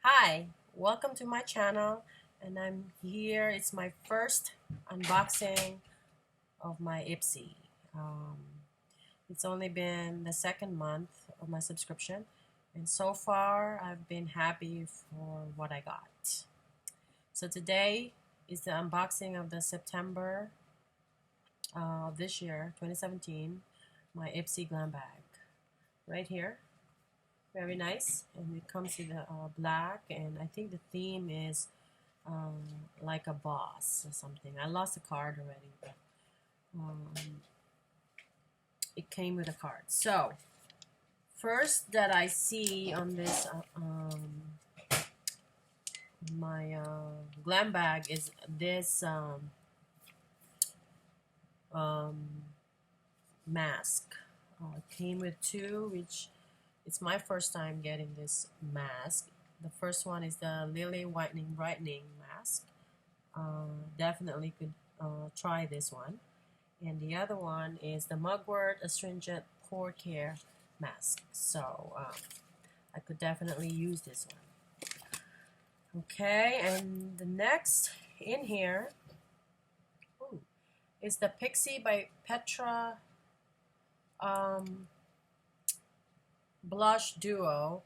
Hi, welcome to my channel, and I'm here. It's my first unboxing of my Ipsy. Um, it's only been the second month of my subscription, and so far I've been happy for what I got. So today is the unboxing of the September of this year, 2017, my Ipsy glam bag. Right here, very nice, and it comes with a black, and I think the theme is um, like a boss or something. I lost the card already, but um, it came with a card. So first that I see on this my glam bag is this um, mask. It came with two, which it's my first time getting this mask. The first one is the Lily Whitening Brightening Mask. Definitely could try this one. And the other one is the Mugwort Astringent Pore Care Mask. So I could definitely use this one. Okay, and the next in here is the Pixie by Petra Blush Duo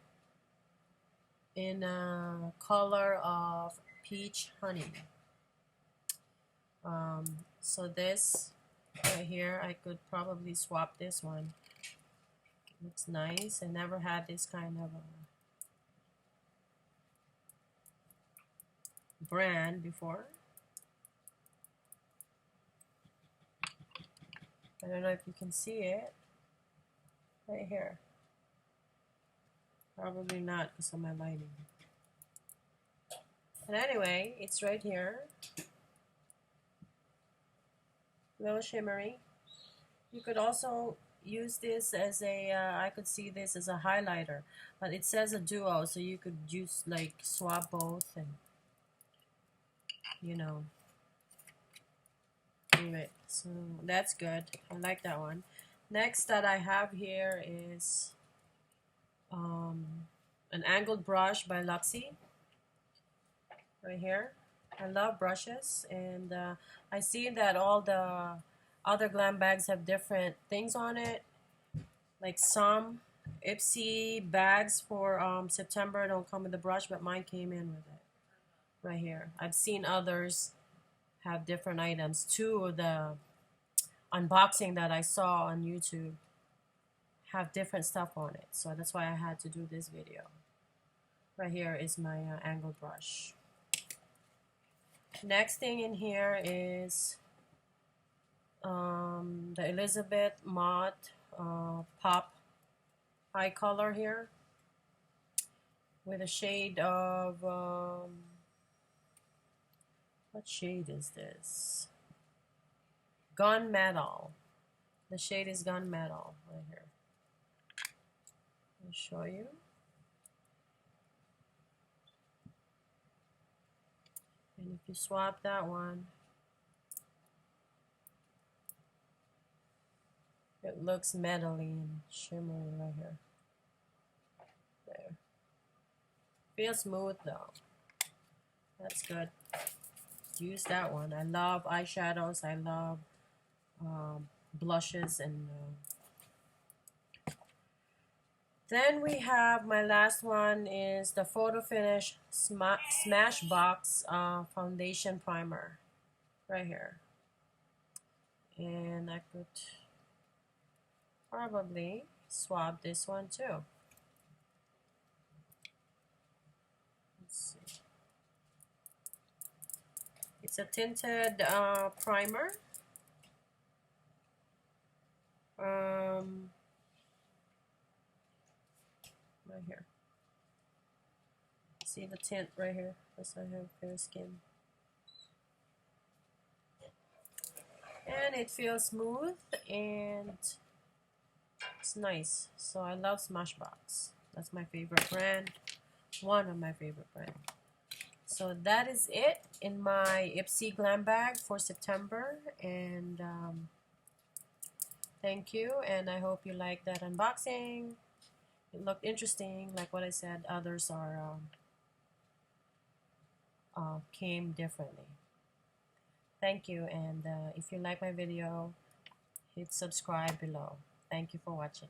in a color of Peach Honey. So this right here, I could probably swap this one. Looks nice. I never had this kind of a brand before. I don't know if you can see it right here. Probably not because of my lighting. But anyway, it's right here. A little shimmery. You could also use this as a, I could see this as a highlighter, but it says a duo, so you could use like swap both and do it. So that's good. I like that one. Next that I have here is an angled brush by Luxie right here. I love brushes, and I see that all the other glam bags have different things on it. Like some Ipsy bags for September don't come with the brush, but mine came in with it right here. I've seen others have different items. Two of the unboxing that I saw on YouTube have different stuff on it, so that's why I had to do this video. Right here is my angled brush. Next thing in here is the Elizabeth Mott Pop High Color here with a shade of what shade is this? Gunmetal. The shade is Gunmetal right here. I'll show you. And if you swap that one, it looks metally and shimmery right here. There. Feels smooth though. That's good. Use that one. I love eyeshadows. I love blushes, and then we have my last one is the Photo Finish Smashbox Foundation Primer right here. And I could probably swap this one too. Let's see. It's a tinted primer. Right here. See the tint right here, because I have fair skin. And it feels smooth and it's nice. So I love Smashbox. That's my favorite brand. One of my favorite brands. So that is it in my Ipsy glam bag for September. And thank you. And I hope you like that unboxing. It looked interesting. Like what I said, others are came differently. Thank you, and if you like my video, hit subscribe below. Thank you for watching.